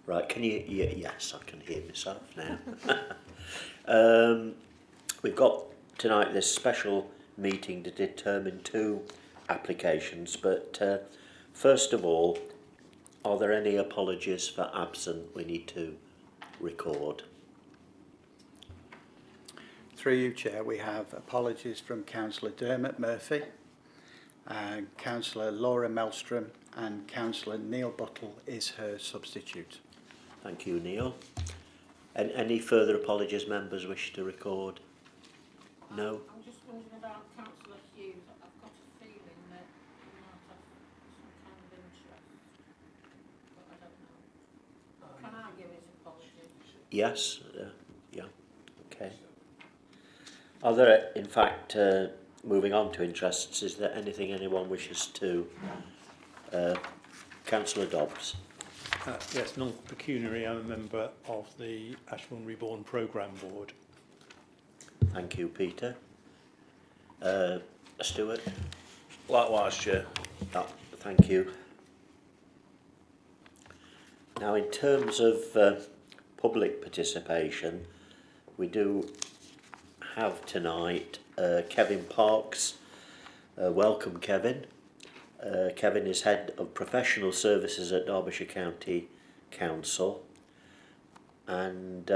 Right, can you, yes, I can hear myself now. We've got tonight this special meeting to determine 2 applications, but first of all, are there any apologies for absent we need to record? Through you, Chair, we have apologies from Councillor Dermot Murphy, Councillor Laura Melstrom, and Councillor Neil Buttle is her substitute. Thank you, Neil. And any further apologies members wish to record? No? I'm just wondering about Councillor Hughes. I've got a feeling that he might have some kind of interest, but I don't know. Can I give his apologies? Yes, yeah, okay. Are there, in fact, moving on to interests, is there anything anyone wishes to? Councillor Dobbs. Yes, non-pecuniary. I'm a member of the Ashbourne Reborn Programme Board. Thank you, Peter. Stuart? Likewise, Chair. Thank you. Now, in terms of public participation, we do have tonight Kevin Parks. Welcome, Kevin. Kevin is Head of Professional Services at Derbyshire County Council. And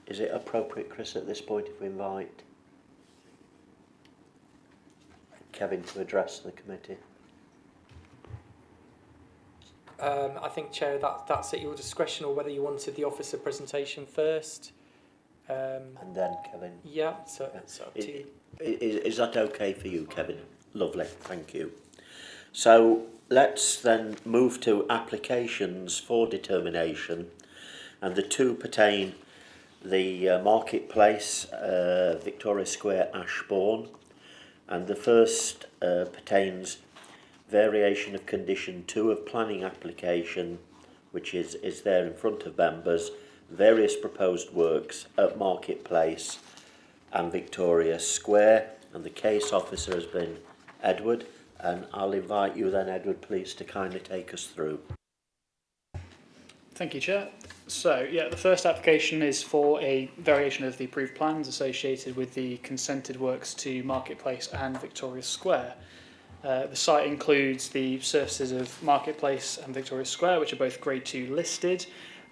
is it appropriate, Chris, at this point if we invite Kevin to address the committee? I think, Chair, that's at your discretion, or whether you wanted the officer presentation first. And then Kevin. Yeah, so it's up to you. Is that okay for you, Kevin? Lovely, thank you. So let's then move to applications for determination, and the 2 pertain the marketplace, Victoria Square, Ashbourne, and the first pertains variation of condition 2 of planning application, which is there in front of members, various proposed works at Marketplace and Victoria Square, and the case officer has been Edward, and I'll invite you then, Edward, please, to kindly take us through. Thank you, Chair. So, yeah, the first application is for a variation of the approved plans associated with the consented works to Marketplace and Victoria Square. The site includes the surfaces of Marketplace and Victoria Square, which are both Grade 2 listed,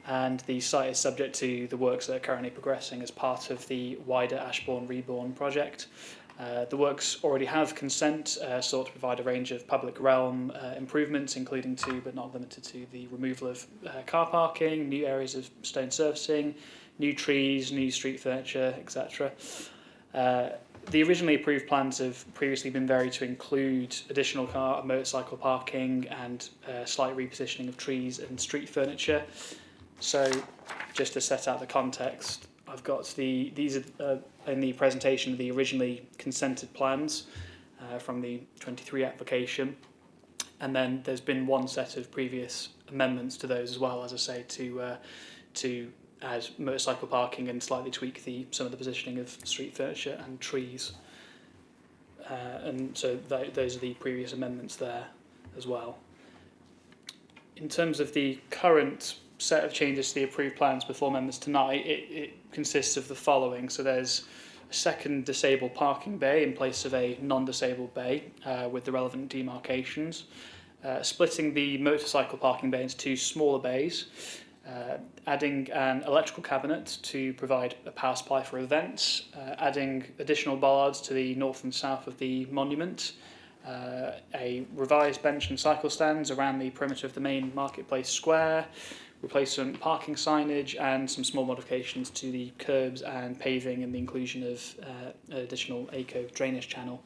and the site is subject to the works that are currently progressing as part of the wider Ashbourne Reborn project. The works already have consent sought to provide a range of public realm improvements, including to, but not limited to, the removal of car parking, new areas of stone surfacing, new trees, new street furniture, etc. The originally approved plans have previously been varied to include additional car and motorcycle parking and slight repositioning of trees and street furniture. So, just to set out the context, I've got these are in the presentation of the originally consented plans from the 23 application, and then there's been one set of previous amendments to those as well, as I say, to add motorcycle parking and slightly tweak some of the positioning of street furniture and trees. And so those are the previous amendments there as well. In terms of the current set of changes to the approved plans before members tonight, it consists of the following. So there's a second disabled parking bay in place of a non-disabled bay with the relevant demarcations, splitting the motorcycle parking bay into 2 smaller bays, adding an electrical cabinet to provide a power supply for events, adding additional bollards to the north and south of the monument, a revised bench and cycle stands around the perimeter of the main marketplace square, replacement parking signage, and some small modifications to the curbs and paving, and the inclusion of an additional eco drainage channel.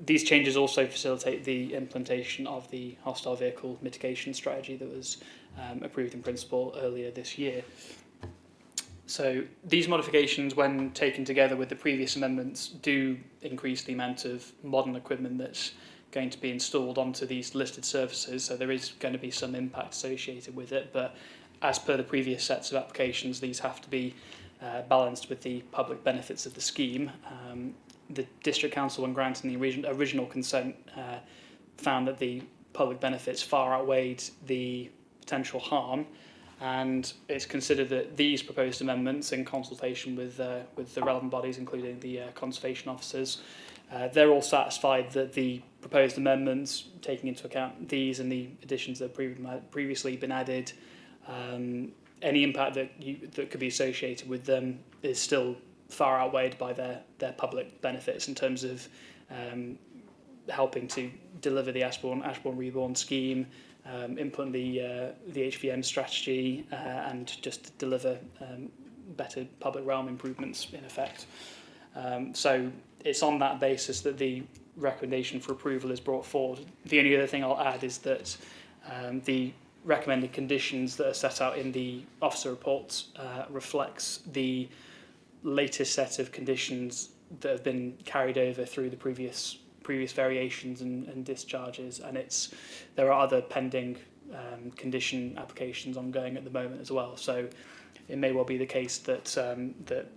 These changes also facilitate the implementation of the hostile vehicle mitigation strategy that was approved in principle earlier this year. So these modifications, when taken together with the previous amendments, do increase the amount of modern equipment that's going to be installed onto these listed surfaces, so there is going to be some impact associated with it, but as per the previous sets of applications, these have to be balanced with the public benefits of the scheme. The District Council, when granting the original consent, found that the public benefits far outweighed the potential harm, and it's considered that these proposed amendments, in consultation with the relevant bodies, including the conservation officers, they're all satisfied that the proposed amendments, taking into account these and the additions that have previously been added, any impact that could be associated with them is still far outweighed by their public benefits in terms of helping to deliver the Ashbourne Reborn scheme, implement the HVM strategy, and just deliver better public realm improvements in effect. So it's on that basis that the recommendation for approval is brought forward. The only other thing I'll add is that the recommended conditions that are set out in the officer reports reflects the latest set of conditions that have been carried over through the previous variations and discharges, and there are other pending condition applications ongoing at the moment as well. So it may well be the case that that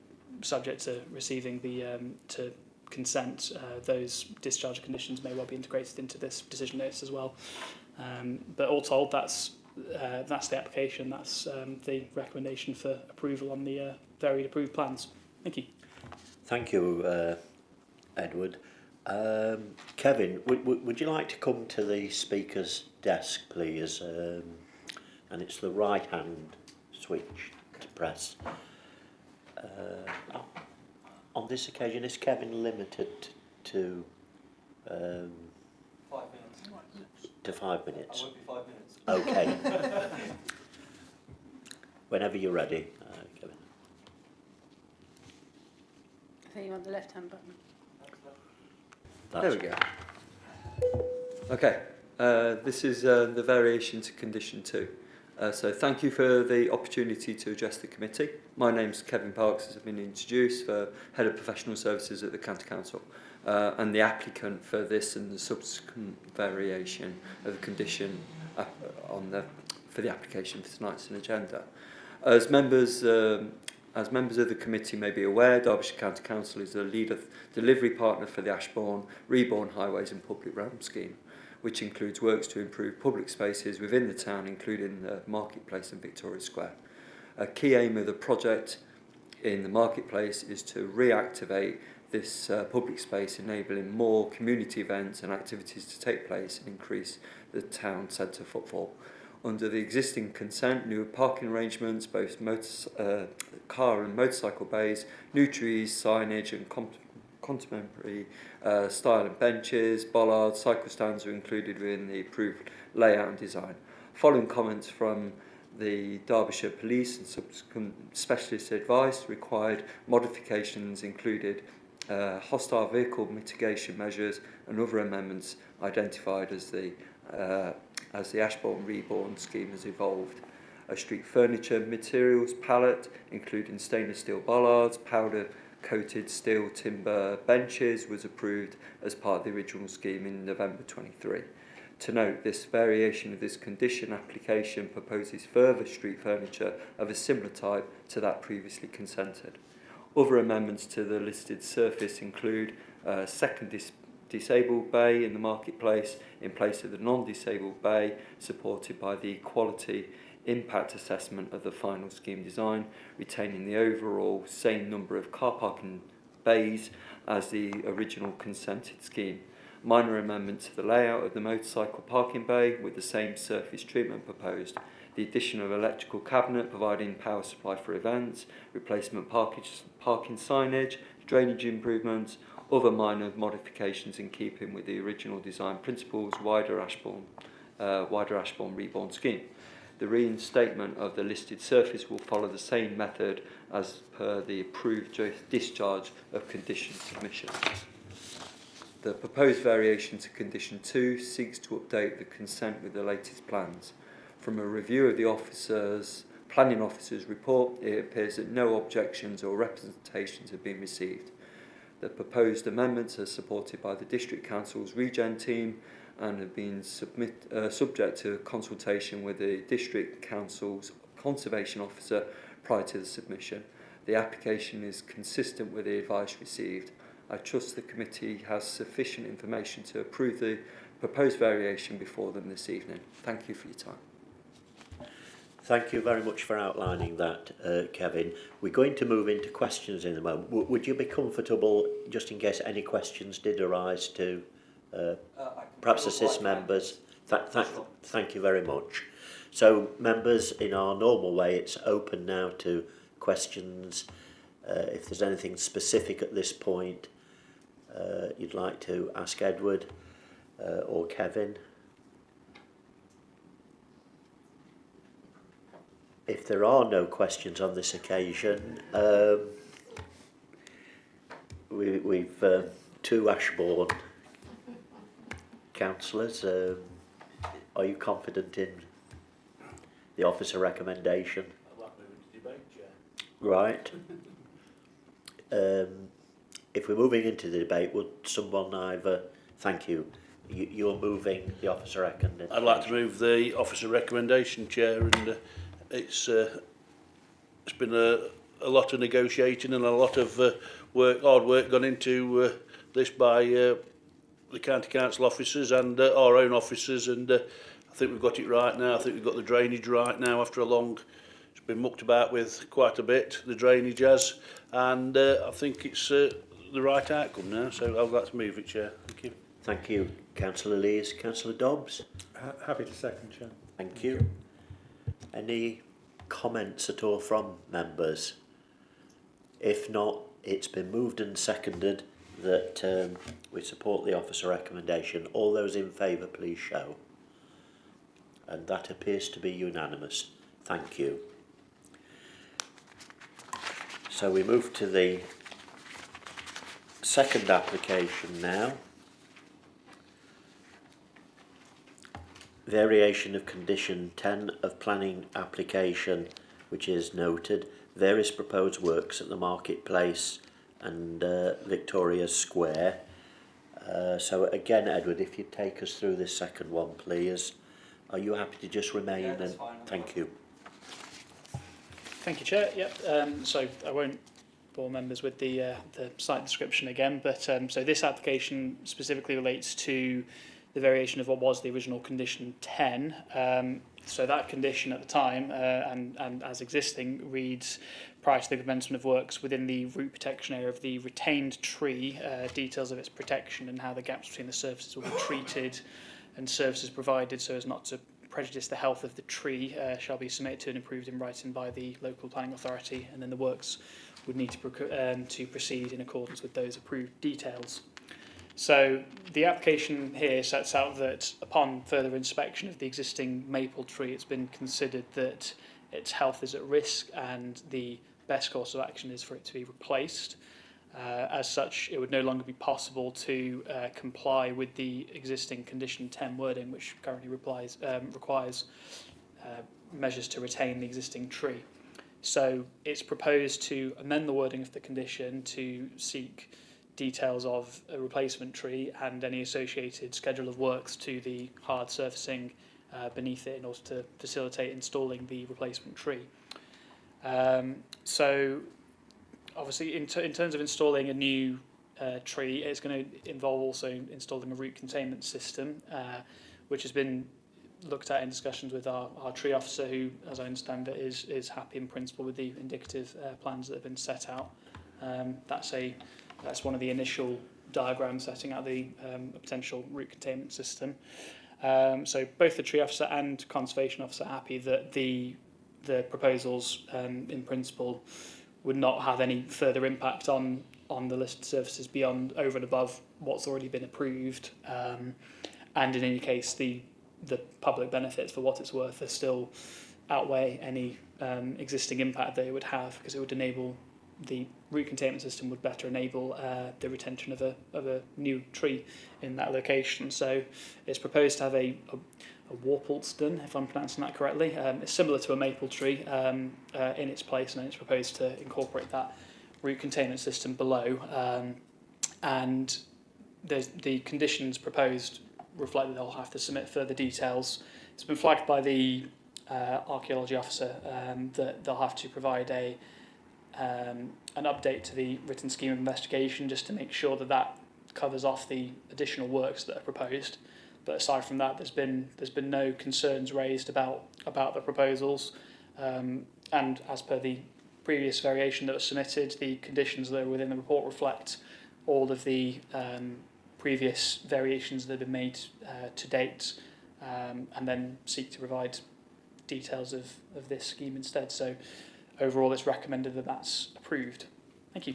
subject to receiving the to consent, those discharge conditions may well be integrated into this decision notice as well. But all told, that's the application. That's the recommendation for approval on the varied approved plans. Thank you. Thank you, Edward. Kevin, would you like to come to the speaker's desk, please? And it's the right-hand switch to press. On this occasion, is Kevin limited to 5 minutes. to 5 minutes? I won't be 5 minutes. Okay. Whenever you're ready, Kevin. I think you want the left-hand button. There we go. Okay, this is the variation to condition 2. So thank you for the opportunity to address the committee. My name's Kevin Parks, as I've been introduced, for Head of Professional Services at the County Council, and the applicant for this and the subsequent variation of the condition for the application for tonight's agenda. As members of the committee may be aware, Derbyshire County Council is the lead delivery partner for the Ashbourne Reborn Highways and Public Realm scheme, which includes works to improve public spaces within the town, including the Marketplace and Victoria Square. A key aim of the project in the Marketplace is to reactivate this public space, enabling more community events and activities to take place and increase the town centre footfall. Under the existing consent, new parking arrangements, both car and motorcycle bays, new trees, signage and contemporary style and benches, bollards, cycle stands are included within the approved layout and design. Following comments from the Derbyshire Police and subsequent specialist advice, required modifications included hostile vehicle mitigation measures and other amendments identified as the Ashbourne Reborn scheme has evolved. A street furniture materials palette, including stainless steel bollards, powder coated steel timber benches, was approved as part of the original scheme in November 23. To note, this variation of this condition application proposes further street furniture of a similar type to that previously consented. Other amendments to the listed surface include a second disabled bay in the Marketplace in place of the non-disabled bay, supported by the quality impact assessment of the final scheme design, retaining the overall same number of car parking bays as the original consented scheme. Minor amendment to the layout of the motorcycle parking bay with the same surface treatment proposed. The addition of electrical cabinet providing power supply for events, replacement parking signage, drainage improvements, other minor modifications in keeping with the original design principles, wider Ashbourne Reborn scheme. The reinstatement of the listed surface will follow the same method as per the approved discharge of condition submission. The proposed variation to condition 2 seeks to update the consent with the latest plans. From a review of the planning officer's report, it appears that no objections or representations have been received. The proposed amendments are supported by the District Council's Regen team and have been subject to consultation with the District Council's Conservation Officer prior to the submission. The application is consistent with the advice received. I trust the committee has sufficient information to approve the proposed variation before them this evening. Thank you for your time. Thank you very much for outlining that, Kevin. We're going to move into questions in a moment. Would you be comfortable, just in case any questions did arise to perhaps assist members? Thank you very much. So, members, in our normal way, it's open now to questions. If there's anything specific at this point you'd like to ask Edward or Kevin. If there are no questions on this occasion, we've two Ashbourne councillors. Are you confident in the officer recommendation? I'd like to move into debate, Chair. Right. If we're moving into the debate, would someone either... Thank you. You're moving the officer recommendation. I'd like to move the officer recommendation, Chair, and it's been a lot of negotiating and a lot of hard work gone into this by the county council officers and our own officers, and I think we've got it right now. I think we've got the drainage right now after a long... It's been mucked about with quite a bit, the drainage has, and I think it's the right outcome now, so I'd like to move it, Chair. Thank you. Thank you, Councillor Lees. Councillor Dobbs? Happy to second, Chair. Thank you. Any comments at all from members? If not, it's been moved and seconded that we support the officer recommendation. All those in favour, please show. And that appears to be unanimous. Thank you. So we move to the second application now. Variation of condition 10 of planning application, which is noted, various proposed works at the marketplace and Victoria Square. So again, Edward, if you'd take us through this second one, please. Are you happy to just remain? Yeah, that's fine. Thank you. Thank you, Chair. Yep. So I won't bore members with the site description again, but so this application specifically relates to the variation of what was the original condition 10. So that condition at the time and as existing reads, prior to the commencement of works within the root protection area of the retained tree, details of its protection and how the gaps between the surfaces will be treated and services provided so as not to prejudice the health of the tree shall be submitted to and approved in writing by the local planning authority, and then the works would need to proceed in accordance with those approved details. So the application here sets out that upon further inspection of the existing maple tree, it's been considered that its health is at risk and the best course of action is for it to be replaced. As such, it would no longer be possible to comply with the existing condition 10 wording, which currently requires measures to retain the existing tree. So it's proposed to amend the wording of the condition to seek details of a replacement tree and any associated schedule of works to the hard surfacing beneath it in order to facilitate installing the replacement tree. So obviously in terms of installing a new tree, it's going to involve also installing a root containment system, which has been looked at in discussions with our tree officer, who, as I understand it, is happy in principle with the indicative plans that have been set out. That's one of the initial diagrams setting out the potential root containment system. So both the tree officer and conservation officer are happy that the proposals in principle would not have any further impact on the listed services beyond over and above what's already been approved. And in any case, the public benefits, for what it's worth, are still outweigh any existing impact that it would have, because it would enable the root containment system would better enable the retention of a new tree in that location. So it's proposed to have a Warpulston, if I'm pronouncing that correctly. It's similar to a maple tree in its place, and it's proposed to incorporate that root containment system below. And the conditions proposed reflect that they'll have to submit further details. It's been flagged by the archaeology officer that they'll have to provide an update to the written scheme of investigation just to make sure that covers off the additional works that are proposed. But aside from that, there's been no concerns raised about the proposals, And as per the previous variation that was submitted, the conditions that are within the report reflect all of the previous variations that have been made to date, and then seek to provide details of this scheme instead. So overall, it's recommended that that's approved. Thank you.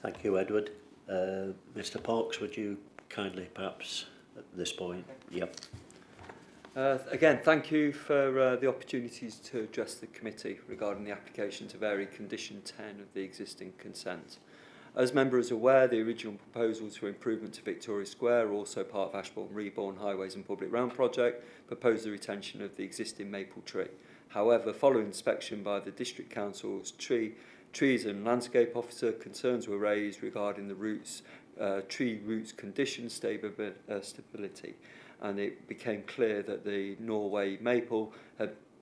Thank you, Edward. Mr. Parks, would you kindly perhaps at this point? Yep. Again, thank you for the opportunities to address the committee regarding the application to vary condition 10 of the existing consent. As members are aware, the original proposals for improvement to Victoria Square, also part of Ashbourne-Reborn Highways and Public Realm project, proposed the retention of the existing maple tree. However, following inspection by the District Council's Trees and Landscape Officer, concerns were raised regarding the tree roots condition stability, and it became clear that the Norway maple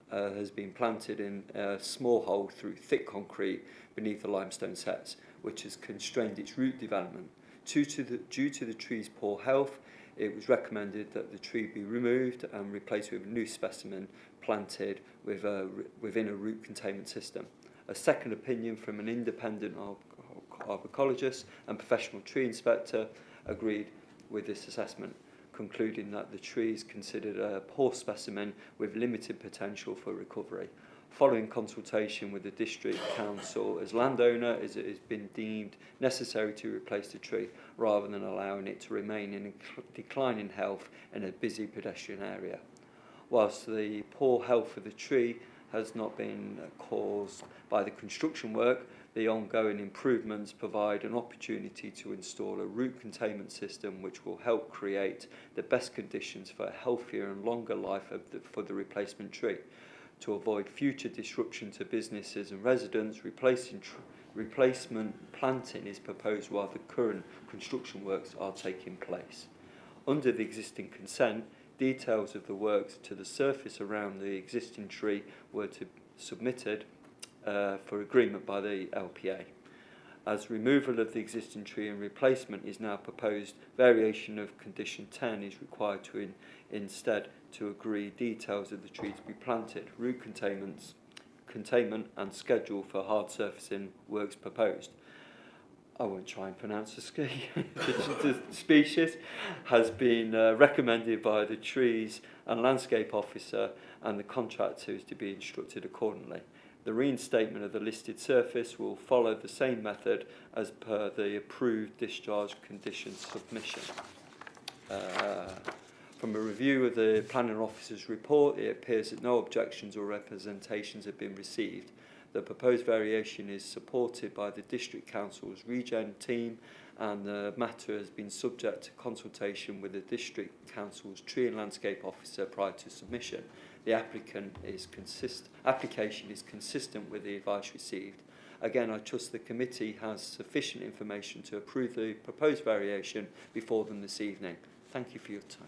has been planted in a small hole through thick concrete beneath the limestone sets, which has constrained its root development. Due to the tree's poor health, it was recommended that the tree be removed and replaced with a new specimen planted within a root containment system. A second opinion from an independent arborologist and professional tree inspector agreed with this assessment, concluding that the tree is considered a poor specimen with limited potential for recovery. Following consultation with the District Council as landowner, it has been deemed necessary to replace the tree rather than allowing it to remain in decline in health in a busy pedestrian area. Whilst the poor health of the tree has not been caused by the construction work, the ongoing improvements provide an opportunity to install a root containment system which will help create the best conditions for a healthier and longer life for the replacement tree. To avoid future disruption to businesses and residents, replacement planting is proposed while the current construction works are taking place. Under the existing consent, details of the works to the surface around the existing tree were submitted for agreement by the LPA. As removal of the existing tree and replacement is now proposed, variation of condition 10 is required to instead to agree details of the tree to be planted, root containment and schedule for hard surfacing works proposed. I won't try and pronounce the species, has been recommended by the Trees and Landscape Officer, and the contractor is to be instructed accordingly. The reinstatement of the listed surface will follow the same method as per the approved discharge condition submission. From a review of the Planning Officer's report, it appears that no objections or representations have been received. The proposed variation is supported by the District Council's Regen team, and the matter has been subject to consultation with the District Council's Tree and Landscape Officer prior to submission. The application is consistent with the advice received. Again, I trust the committee has sufficient information to approve the proposed variation before them this evening. Thank you for your time.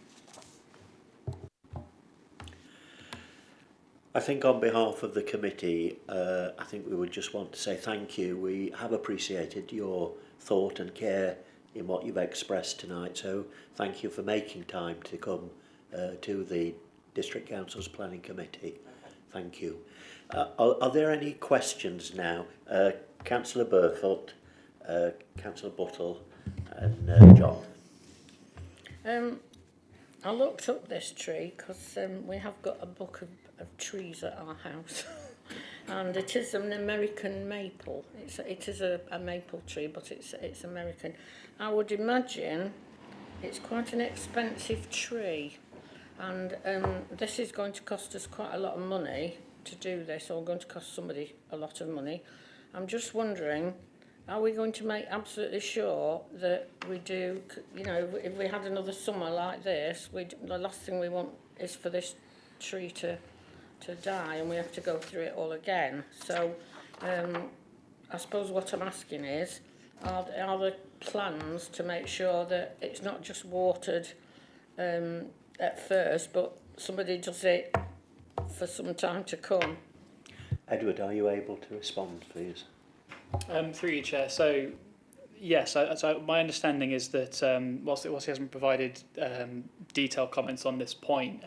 I think on behalf of the committee, I think we would just want to say thank you. We have appreciated your thought and care in what you've expressed tonight, so thank you for making time to come to the District Council's Planning Committee. Thank you. Are there any questions now? Councillor Burfoot, Councillor Buttle and John. I looked up this tree because we have got a book of trees at our house and it is an American maple. It is a maple tree, but it's American. I would imagine it's quite an expensive tree, and this is going to cost us quite a lot of money to do this, or going to cost somebody a lot of money. I'm just wondering, are we going to make absolutely sure that we do, you know, if we had another summer like this, the last thing we want is for this tree to die and we have to go through it all again. So I suppose what I'm asking is, are there plans to make sure that it's not just watered at first, but somebody does it for some time to come? Edward, are you able to respond, please? Through you, Chair. So, yes, so my understanding is that whilst he hasn't provided detailed comments on this point,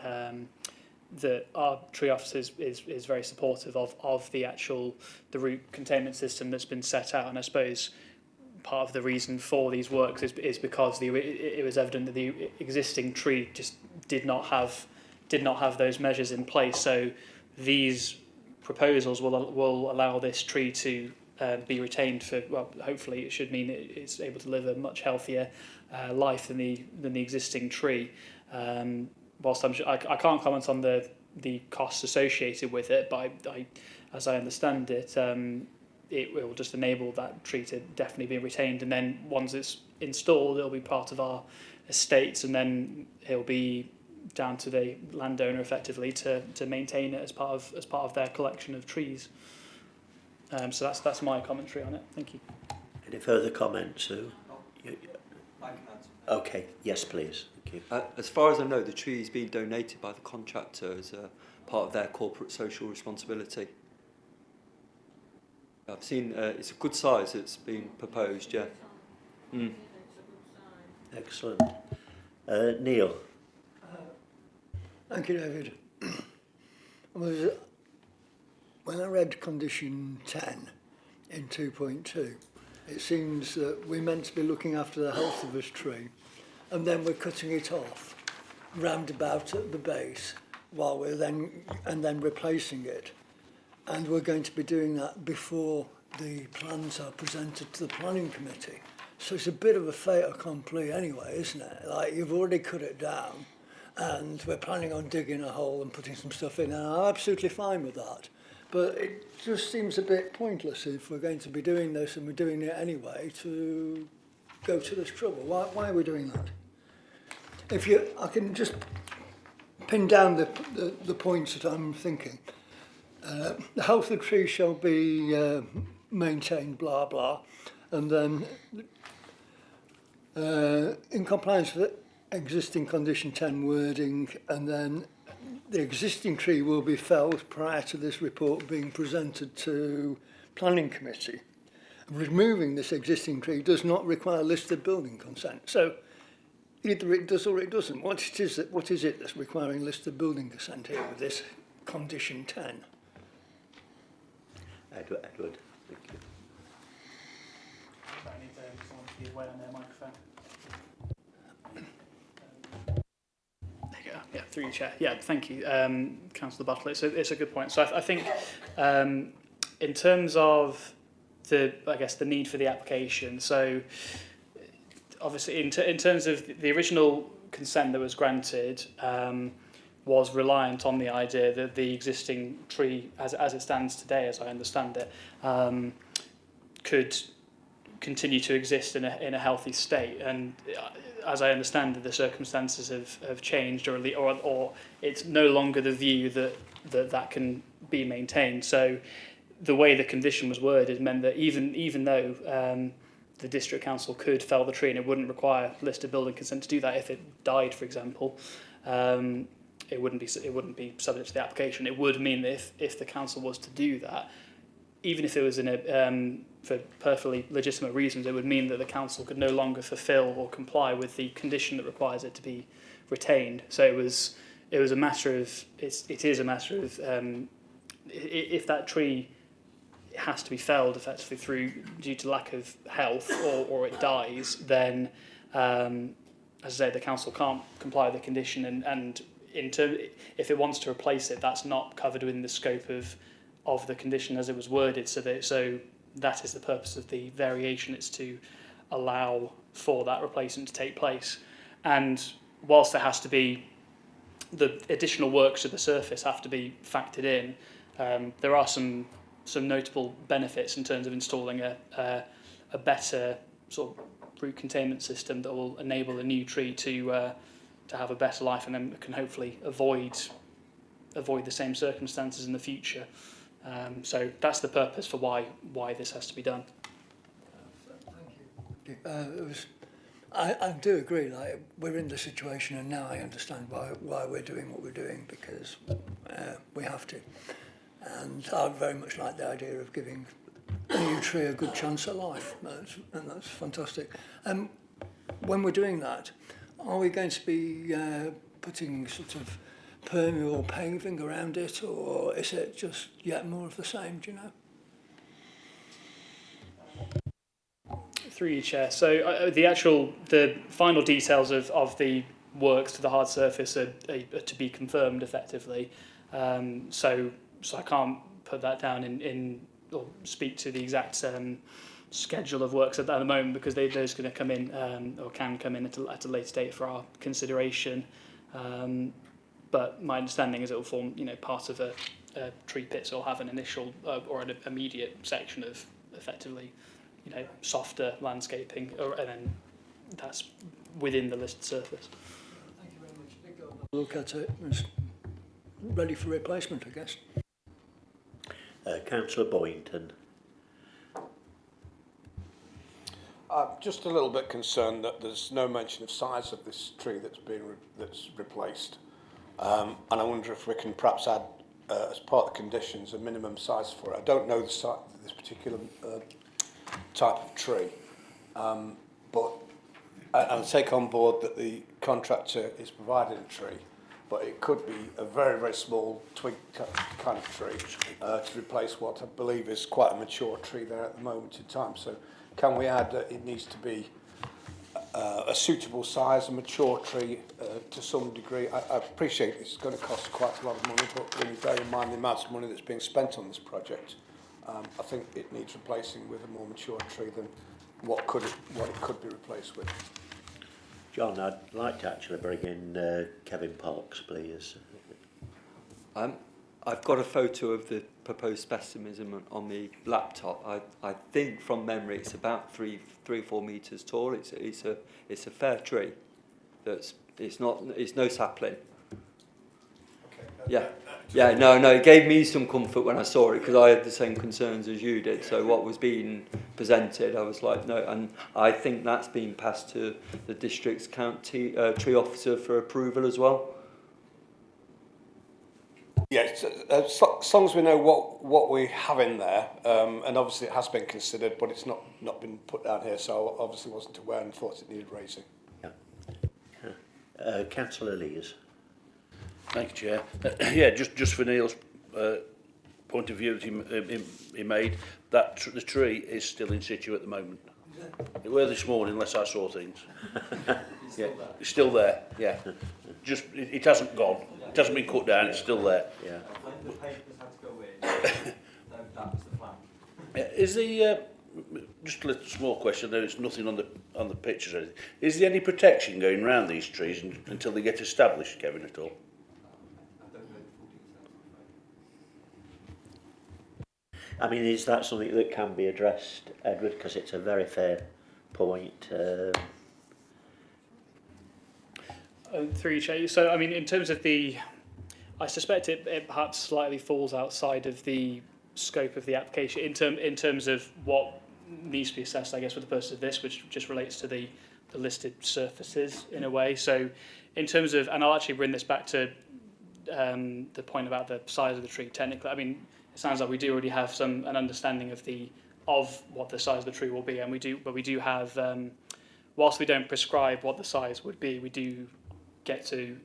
that our tree office is very supportive of the root containment system that's been set out, and I suppose part of the reason for these works is because it was evident that the existing tree just did not have those measures in place. So these proposals will allow this tree to be retained for, well, hopefully it should mean it's able to live a much healthier life than the existing tree. Whilst I can't comment on the costs associated with it, but as I understand it, it will just enable that tree to definitely be retained, and then once it's installed, it'll be part of our estates, and then it'll be down to the landowner effectively to maintain it as part of their collection of trees. So that's my commentary on it. Thank you. Any further comments, Sue? I can answer. Okay, yes, please. Thank you. As far as I know, the tree is being donated by the contractor as part of their corporate social responsibility. I've seen it's a good size that's been proposed, yeah. Mm. Excellent. Neil? Thank you, David. When I read condition 10 in 2.2, it seems that we're meant to be looking after the health of this tree, and then we're cutting it off round about at the base while we're then replacing it. And we're going to be doing that before the plans are presented to the planning committee. So it's a bit of a fait accompli anyway, isn't it? Like, you've already cut it down, and we're planning on digging a hole and putting some stuff in, and I'm absolutely fine with that. But it just seems a bit pointless if we're going to be doing this and we're doing it anyway to go to this trouble. Why are we doing that? I can just pin down the points that I'm thinking. The health of the tree shall be maintained, blah, blah, and then in compliance with existing condition 10 wording, and then the existing tree will be felled prior to this report being presented to planning committee. Removing this existing tree does not require listed building consent. So either it does or it doesn't. What is it that's requiring listed building consent here with this condition 10? Edward, thank you. I need someone to be away on their microphone. There you go. Yeah, through your chair. Yeah, thank you, Councillor Battle. It's a good point. So I think in terms of the need for the application, so obviously in terms of the original consent that was granted, was reliant on the idea that the existing tree, as it stands today, as I understand it, could continue to exist in a healthy state. And as I understand it, the circumstances have changed, or it's no longer the view that can be maintained. So the way the condition was worded meant that even though the district council could fell the tree and it wouldn't require listed building consent to do that if it died, for example, it wouldn't be subject to the application. It would mean that if the council was to do that, even if it was for perfectly legitimate reasons, it would mean that the council could no longer fulfil or comply with the condition that requires it to be retained. So it is a matter of if that tree has to be felled effectively due to lack of health or it dies, then as I say, the council can't comply with the condition, and if it wants to replace it, that's not covered within the scope of the condition as it was worded. So that is the purpose of the variation. It's to allow for that replacement to take place. And whilst there has to be the additional works to the surface have to be factored in, there are some notable benefits in terms of installing a better sort of root containment system that will enable a new tree to have a better life, and then can hopefully avoid the same circumstances in the future. So that's the purpose for why this has to be done. Thank you. I do agree. Like, we're in the situation, and now I understand why we're doing what we're doing, because we have to. And I very much like the idea of giving a new tree a good chance at life, and that's fantastic. When we're doing that, are we going to be putting sort of permeable paving around it, or is it just yet more of the same, do you know? Through you, Chair. So the final details of the works to the hard surface are to be confirmed effectively. So I can't put that down in or speak to the exact schedule of works at the moment, because those going to come in or can come in at a later date for our consideration. But my understanding is it will form, part of a tree pit, so it'll have an initial or an immediate section of effectively, softer landscaping, and then that's within the listed surface. Thank you very much. Look at it as ready for replacement, I guess. Councillor Boynton. I'm just a little bit concerned that there's no mention of size of this tree that's replaced, and I wonder if we can perhaps add, as part of the conditions, a minimum size for it. I don't know the size of this particular type of tree, but I'll take on board that the contractor is providing a tree, but it could be a very, very small twig kind of tree to replace what I believe is quite a mature tree there at the moment in time. So can we add that it needs to be a suitable size, a mature tree to some degree? I appreciate it's going to cost quite a lot of money, but when you bear in mind the amount of money that's being spent on this project, I think it needs replacing with a more mature tree than what it could be replaced with. John, I'd like to actually bring in Kevin Parks, please. I've got a photo of the proposed specimen on the laptop. I think from memory it's about 3 or 4 metres tall. It's a fair tree. It's no sapling. Okay. Yeah. No. It gave me some comfort when I saw it, because I had the same concerns as you did. So what was being presented, I was like, no. And I think that's been passed to the district's county tree officer for approval as well. Yes, as long as we know what we have in there, and obviously it has been considered, but it's not been put down here, so I obviously wasn't aware and thought it needed raising. Yeah. Councillor Lees. Thank you, Chair. Just for Neil's point of view that he made, that the tree is still in situ at the moment. It were this morning, unless I saw things. Yeah, it's still there. Yeah, just it hasn't gone. It hasn't been cut down. It's still there. Yeah. When the papers had to go in, that was the plan. Is the just a little small question? There's nothing on the pictures or anything. Is there any protection going around these trees until they get established, Kevin, at all? I mean, is that something that can be addressed, Edward? Because it's a very fair point. Through you, Chair. So, I mean, in terms of I suspect it perhaps slightly falls outside of the scope of the application in terms of what needs to be assessed, I guess, for the purpose of this, which just relates to the listed surfaces in a way. So, in terms of, and I'll actually bring this back to the point about the size of the tree. Technically, I mean, it sounds like we do already have an understanding of what the size of the tree will be, and we do have, whilst we don't prescribe what the size would be, we do get to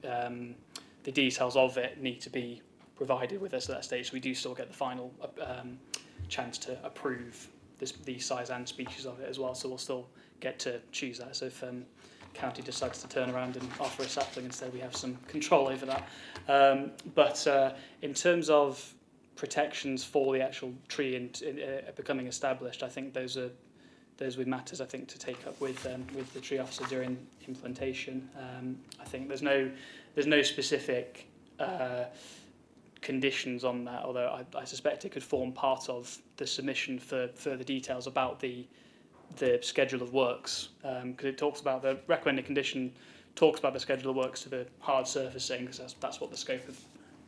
the details of it need to be provided with us at that stage. So we do still get the final chance to approve the size and species of it as well. So we'll still get to choose that. So if county decides to turn around and offer a sapling instead, we have some control over that. But in terms of protections for the actual tree and becoming established, I think those would matters, I think, to take up with the tree officer during implementation. I think there's no specific conditions on that, although I suspect it could form part of the submission for further details about the schedule of works, because it talks about the recommended condition, talks about the schedule of works to the hard surfacing, because that's what the scope of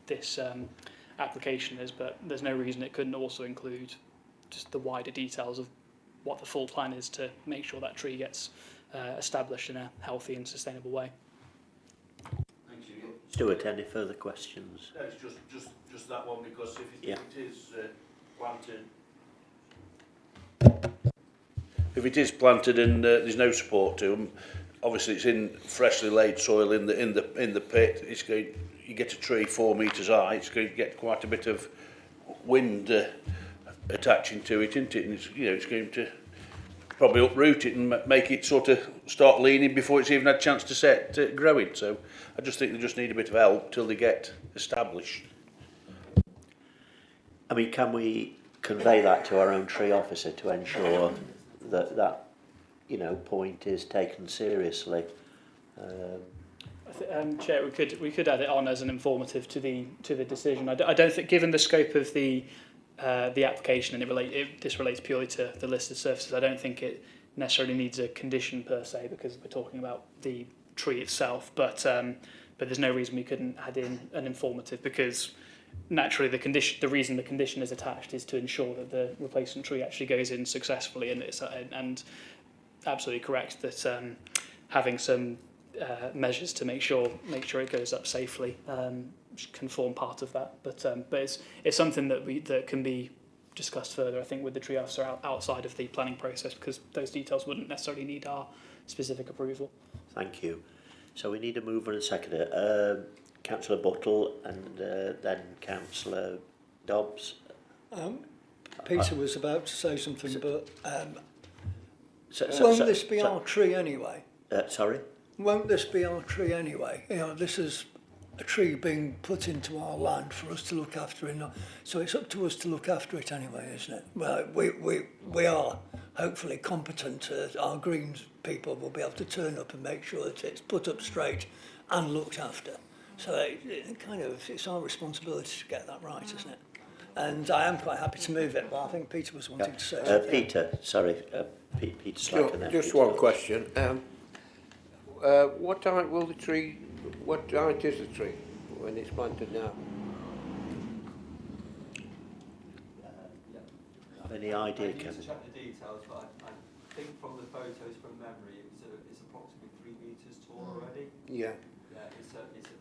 this application is, but there's no reason it couldn't also include just the wider details of what the full plan is to make sure that tree gets established in a healthy and sustainable way. Thank you. Stuart, any further questions? No, it's just that one, because if it is planted, if it is planted and there's no support to them, obviously it's in freshly laid soil in the pit. It's going, you get a tree 4 metres high, it's going to get quite a bit of wind attaching to it, isn't it? And it's, you know, it's going to probably uproot it and make it sort of start leaning before it's even had a chance to set growing. So I just think they just need a bit of help till they get established. I mean, can we convey that to our own tree officer to ensure that that, you know, point is taken seriously? Chair, we could add it on as an informative to the decision. I don't think, given the scope of the application, and this relates purely to the listed services, I don't think it necessarily needs a condition per se, because we're talking about the tree itself. But there's no reason we couldn't add in an informative, because naturally the reason the condition is attached is to ensure that the replacement tree actually goes in successfully, and it's and absolutely correct that having some measures to make sure it goes up safely can form part of that. But it's something that can be discussed further, I think, with the tree officer outside of the planning process, because those details wouldn't necessarily need our specific approval. Thank you. So we need a mover and a seconder. Councillor Buttle and then Councillor Dobbs. Peter was about to say something, but So, won't this be our tree anyway? Sorry? Won't this be our tree anyway? You know, this is a tree being put into our land for us to look after, so it's up to us to look after it anyway, isn't it? Well, we are hopefully competent. Our Greens people will be able to turn up and make sure that it's put up straight and looked after. So it's our responsibility to get that right, isn't it? And I am quite happy to move it, but I think Peter was wanting to say something. Peter, sorry, Peter Slack. Just one question. What height will the tree? What height is the tree when it's planted now? Have any idea, Kevin? I need to check the details, but I think from the photos from memory, it's approximately 3 metres tall already. Yeah. Yeah, it's a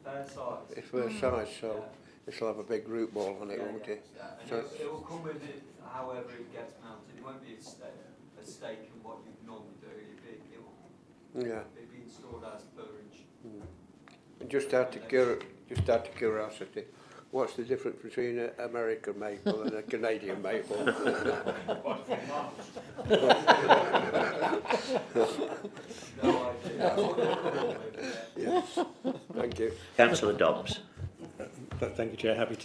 fair size. It's fair size, so it'll have a big root ball on it, won't it? Yeah, and So it will come with it however it gets mounted. It won't be a stake in what you normally do. yeah. It'll be installed as per inch. And just out of curiosity, what's the difference between an American maple and a Canadian maple? No idea. Yes. Thank you. Councillor Dobbs. Thank you, Chair. Happy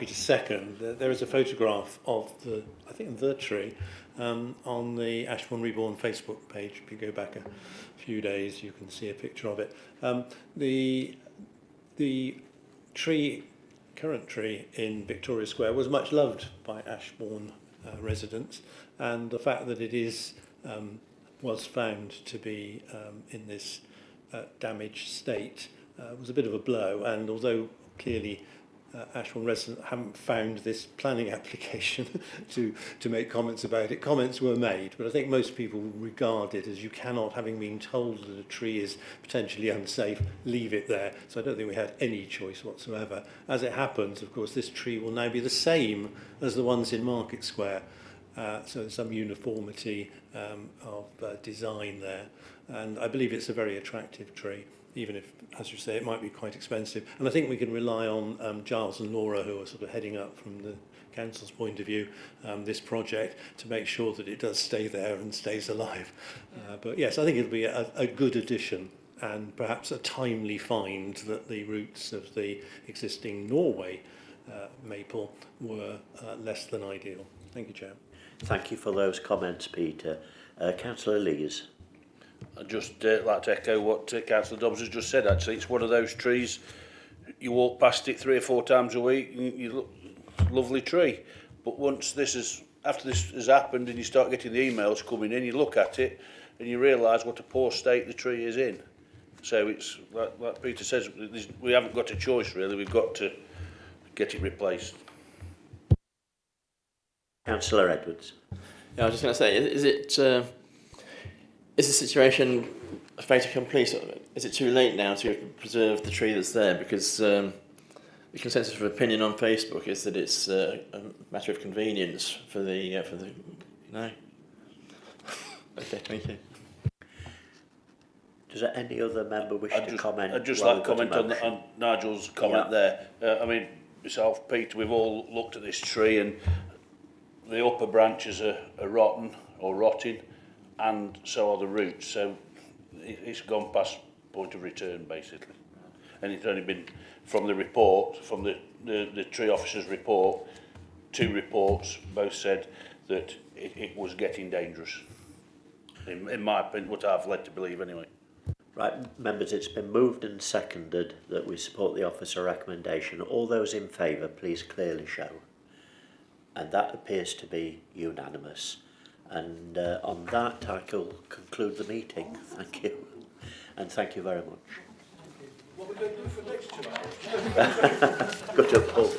to second. There is a photograph of the tree on the Ashbourne Reborn Facebook page. If you go back a few days, you can see a picture of it. The current tree in Victoria Square was much loved by Ashbourne residents, and the fact that it was found to be in this damaged state was a bit of a blow. And although clearly Ashbourne residents haven't found this planning application to make comments about it, comments were made, but I think most people regard it as, you cannot, having been told that a tree is potentially unsafe, leave it there. So I don't think we had any choice whatsoever. As it happens, of course, this tree will now be the same as the ones in Market Square. So there's some uniformity of design there, and I believe it's a very attractive tree, even if, as you say, it might be quite expensive. And I think we can rely on Giles and Laura, who are sort of heading up from the council's point of view this project, to make sure that it does stay there and stays alive. But yes, I think it'll be a good addition, and perhaps a timely find that the roots of the existing Norway maple were less than ideal. Thank you, Chair. Thank you for those comments, Peter. Councillor Lees. I'd just like to echo what Councillor Dobbs has just said. Actually, it's one of those trees, you walk past it 3 or 4 times a week, and you look, lovely tree. But after this has happened and you start getting the emails coming in, you look at it and you realise what a poor state the tree is in. So it's, like Peter says, we haven't got a choice really, we've got to get it replaced. Councillor Edwards. Yeah, I was just going to say, is the situation a fait accompli? Is it too late now to preserve the tree that's there? Because the consensus of opinion on Facebook is that it's a matter of convenience for the. No. Okay, thank you. Does any other member wish to comment? I'd just while like to we've got comment a motion? on Nigel's comment there. I mean, myself, Peter, we've all looked at this tree and the upper branches are rotten or rotting, and so are the roots. So it's gone past point of return, basically. And it's only been from the report, from the tree officer's report, 2 reports both said that it was getting dangerous. In my opinion, what I've led to believe anyway. Right, members, it's been moved and seconded that we support the officer recommendation. All those in favour, please clearly show. And that appears to be unanimous. And on that, I will conclude the meeting. Thank you. And thank you very much. What are we going to do for next 2 hours? Good job, Paul.